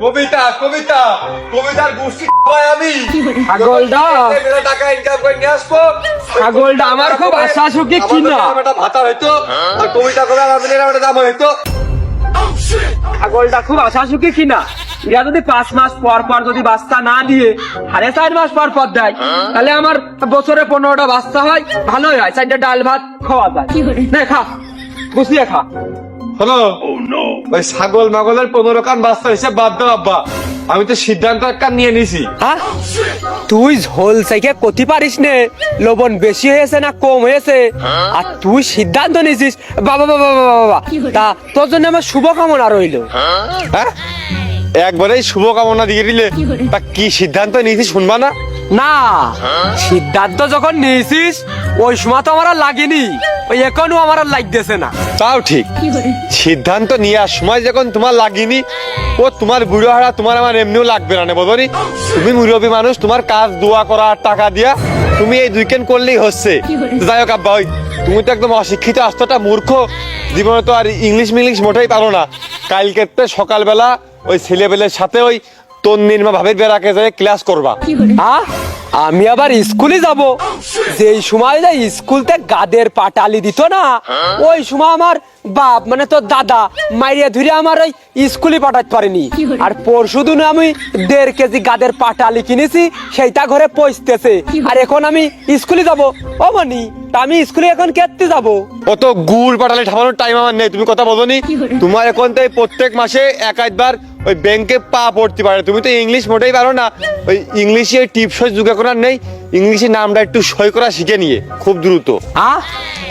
কবিতা কবিতা কবিতার গোষ্ঠী ভাই আমি ছাগলটা মেলা টাকা ইনকাম করে নিয়ে আসবো। ছাগলটা আমার খুব আশা সুখী কিনা একটা ভাতা হইতো আর কবিতা করে আমাদের একটা দাম হইতো। ছাগলটা খুব আশা সুখী কিনা এরা যদি 5 মাস পর পর যদি বাচ্চা না দিয়ে 4.5 মাস পর পর দেয় তাহলে আমার বছরে 15টা বাচ্চা হয়, ভালোই হয়, 4টা ডাল ভাত খাওয়া যায়। নে খা, গুছিয়ে খা। শোনো ওই ছাগল মাগলের 15 কান বাচ্চা হিসেব বাদ দাও আব্বা, আমি তো সিদ্ধান্ত একটা নিয়ে নিছি। হ্যাঁ, তুই ঝোল চাইকে কতি পারিস নে লবণ বেশি হয়েছে না কম হয়েছে, আর তুই সিদ্ধান্ত নিছিস। বাবা বাবা বাবা বাবা, তা তোর জন্য আমার শুভকামনা রইল। হ্যাঁ একবারেই শুভকামনা দিয়ে দিলে, তা কি সিদ্ধান্ত নিয়েছি শুনবা না? না, সিদ্ধান্ত যখন নিয়েছিস ওই সময় তো আমার আর লাগেনি, ওই এখনো আমার আর লাগতেছে না। তাও ঠিক, সিদ্ধান্ত নেওয়ার সময় যখন তোমার লাগেনি, ও তোমার বুড়ো হারা তোমার আমার এমনিও লাগবে না বদনি। তুমি মুরব্বী মানুষ, তোমার কাজ দোয়া করা আর টাকা দিয়া তুমি এই উইকেন্ড করলেই হচ্ছে। যাই হোক আব্বা, ওই তুমি তো একদম অশিক্ষিত আস্তটা মূর্খ, জীবনে তো আর ইংলিশ মিংলিশ মোটেই পারো না। কালকে সকালবেলা ওই ছেলেবেলের সাথে ওই তন্নির্মা ভাবের বেড়াকে যায় ক্লাস করবা। আমি আবার স্কুলে যাব, যেই সময় যে স্কুলতে গাদের পাটালি দিত না, ওই সময় আমার বাপ মানে তোর দাদা মাইরিয়া ধরে আমার ওই স্কুলে পাঠাতে পারেনি। আর পরশু দিন আমি 1.5 কেজি গাদের পাটালি কিনেছি, সেইটা ঘরে পৌঁছতেছে। আর এখন আমি স্কুলে যাব। ও মানি, তা আমি স্কুলে এখন কেটে যাব? অত গুড় পাটালে ঠামানোর টাইম আমার নেই, তুমি কথা বলোনি। তোমার এখন তো প্রত্যেক মাসে একবার ওই ব্যাংকে পা পড়তে পারে। তুমি তো ইংলিশ মোটেই পারো না, ওই ইংলিশে টিপসই যুগে করার নেই, ইংলিশে নামটা একটু সই করা শিখে নিয়ে খুব দ্রুত।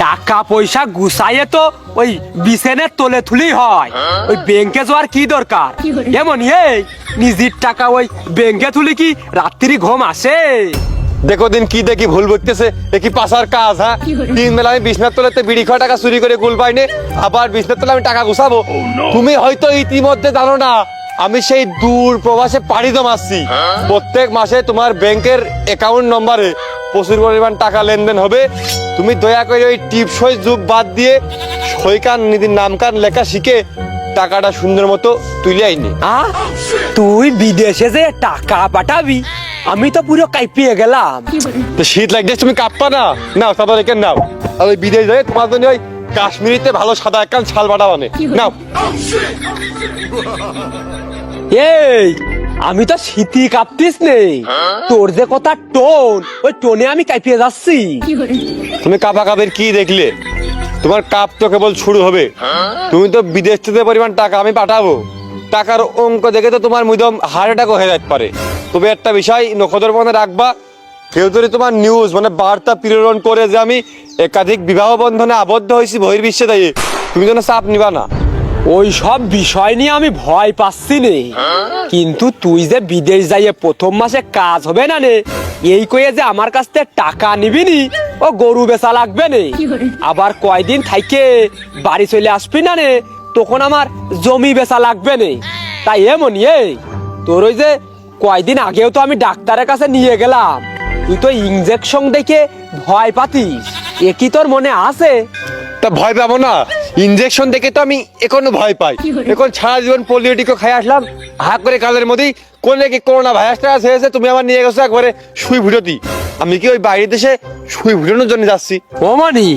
টাকা পয়সা গুছাইয়ে তো ওই বিছানের তলে থুলি হয়, ওই ব্যাংকে যাওয়ার কি দরকার? এমন এই নিজের টাকা ওই ব্যাংকে তুলি কি রাত্রি ঘুম আসে? দেখো দিন কি দেখি ভুল বলতেছে, কি পাশার কাজ। হ্যাঁ, 3 বেলা আমি বিছনার তলাতে বিড়ি খাওয়া টাকা চুরি করে গুল পাইনি, আবার বিছনার তলে আমি টাকা গুছাবো। তুমি হয়তো ইতিমধ্যে জানো না, আমি সেই দূর প্রবাসে পাড়ি জমাচ্ছি। প্রত্যেক মাসে তোমার ব্যাংকের অ্যাকাউন্ট নম্বরে প্রচুর পরিমাণ টাকা লেনদেন হবে। তুমি দয়া করে ওই টিপসই যুগ বাদ দিয়ে সইকান নিজের নামকান লেখা শিখে টাকাটা সুন্দর মতো তুলে আইনি। তুই বিদেশে যে টাকা পাঠাবি, আমি তো পুরো কাইপিয়ে গেলাম। তো শীত লাগছে, তুমি কাঁপবা না, নাও সাদা রেখে নাও। আর ওই বিদেশ যাই তোমার জন্য ওই কাশ্মীরিতে ভালো সাদা একখান ছাল বাটা বানে নাও। এই আমি তো শীতই কাঁপতিস নেই, তোর যে কথা টোন, ওই টোনে আমি কাইপিয়ে যাচ্ছি। তুমি কাপা কাপের কি দেখলে? তোমার কাপ তো কেবল শুরু হবে। তুমি তো বিদেশ থেকে পরিমাণ টাকা আমি পাঠাবো, টাকার অঙ্ক দেখে তো তোমার মুদম হার্ট অ্যাটাক হয়ে যেতে পারে। তবে একটা বিষয় নখদর মনে রাখবা, কেউ যদি তোমার নিউজ মানে বার্তা প্রেরণ করে যে আমি একাধিক বিবাহ বন্ধনে আবদ্ধ হয়েছি বহির্বিশ্বে দাঁড়িয়ে, তুমি যেন চাপ নিবা না। ওই সব বিষয় নিয়ে আমি ভয় পাচ্ছি নে, কিন্তু তুই যে বিদেশ যাইয়ে 1ম মাসে কাজ হবে না নে, এই কয়ে যে আমার কাছ থেকে টাকা নিবি নি, ও গরু বেচা লাগবে নে। আবার কয়দিন থাইকে বাড়ি চলে আসবি না নে, তখন আমার জমি বেচা লাগবে নে। তাই এমন তোর ওই যে কয়দিন আগেও তো আমি ডাক্তারের কাছে নিয়ে গেলাম, তুই তো ইনজেকশন দেখে ভয় পাতিস, এ কি তোর মনে আছে? তা ভয় পাবো না? ইনজেকশন দেখে তো আমি এখনো ভয় পাই। এখন সারা জীবন পোলিওটিকো খাই আসলাম, হা করে কালের মধ্যেই কোন কি করোনা ভাইরাসটা হয়েছে, তুমি আমার নিয়ে গেছো একবারে সুই ভুটোতি। আমি কি ওই বাইরের দেশে সুই ভুটানোর জন্য যাচ্ছি? ও মানি,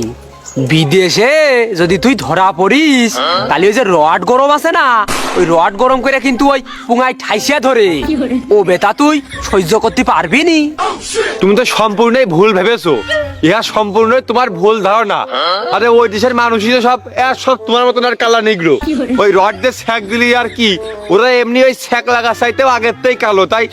বিদেশে যদি তুই ধরা পড়িস, তাহলে ওই যে রড গরম আছে না, ওই রড গরম করে কিন্তু ওই পুঙায় ঠাইসিয়া ধরে, ও বেটা তুই সহ্য করতে পারবি নি। তুমি তো সম্পূর্ণই ভুল ভেবেছো, ইহা সম্পূর্ণই তোমার ভুল ধারণা। আরে ওই দেশের মানুষই তো সব তোমার মতন আর কালা নিগ্রো। ওই রড দিয়ে ছ্যাক দিলি আর কি, ওরা এমনি ওই ছ্যাক লাগা চাইতেও আগের থেকেই কালো, তাই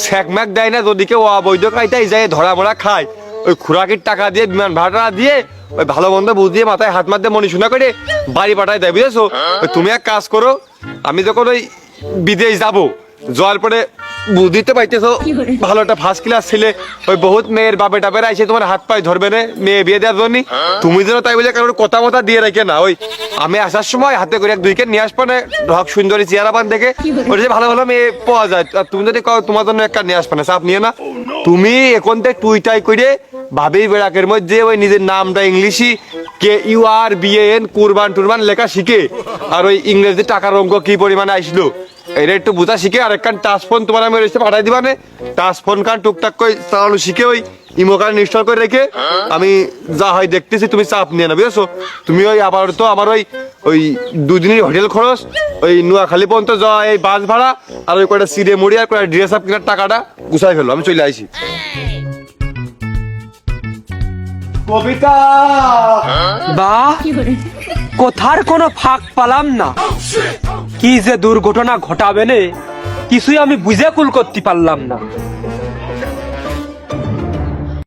ছ্যাক ম্যাক দেয় না। যদি কেউ অবৈধ কায়দায় যায় ধরা মরা খায়, ওই খুরাকির টাকা দিয়ে বিমান ভাড়া দিয়ে ওই ভালো মন্দ বুঝিয়ে মাথায় হাত মারতে মনি শোনা করে বাড়ি পাঠায় দেয়, বুঝেছো? তুমি এক কাজ করো, আমি যখন ওই বিদেশ যাবো, যাওয়ার পরে বুঝতে পাইতেছো ভালো একটা ফার্স্ট ক্লাস ছেলে, ওই বহুত মেয়ের বাপে টাপেরা এসে তোমার হাত পায়ে ধরবে না মেয়ে বিয়ে দেওয়ার জন্য। তুমি যেন তাই বলে কারোর কথা মতা দিয়ে রেখে না, ওই আমি আসার সময় হাতে করে 1-2 নিয়ে আসবো না, ঢক সুন্দরী চেহারা পান দেখে ওই যে ভালো ভালো মেয়ে পাওয়া যায়। আর তুমি যদি তোমার জন্য একটা নিয়ে আসবে না, চাপ নিয়ে না। তুমি এখন থেকে টুইটাই করে ভাবি বেড়াকের মধ্যে ওই নিজের নামটা ইংলিশই KURBAN কুরবান টুরবান লেখা শিখে, আর ওই ইংরেজি টাকার অঙ্ক কি পরিমাণে আসলো এটা একটু বুঝা শিখে আর একখান টাচ ফোন তোমার আমি রেস্টে পাঠাই দিবা নে। টাচ ফোন কান টুকটাক করে চালানো শিখে ওই ইমো কার্ড ইনস্টল করে রেখে আমি যা হয় দেখতেছি, তুমি চাপ নিয়ে না বুঝেছো। তুমি ওই আবার তো আমার ওই দুদিনের হোটেল খরচ, ওই নোয়াখালী পর্যন্ত যাওয়া, এই বাস ভাড়া আর ওই কয়টা সিরে মুড়ি আর কয়টা ড্রেস আপ কেনার টাকাটা গুছাই ফেলো, আমি চলে আইছি। কবিতা বা কোথার কোনো ফাঁক পালাম না, কি যে দুর্ঘটনা ঘটাবে নে কিছুই আমি বুঝে কুল করতে পারলাম না।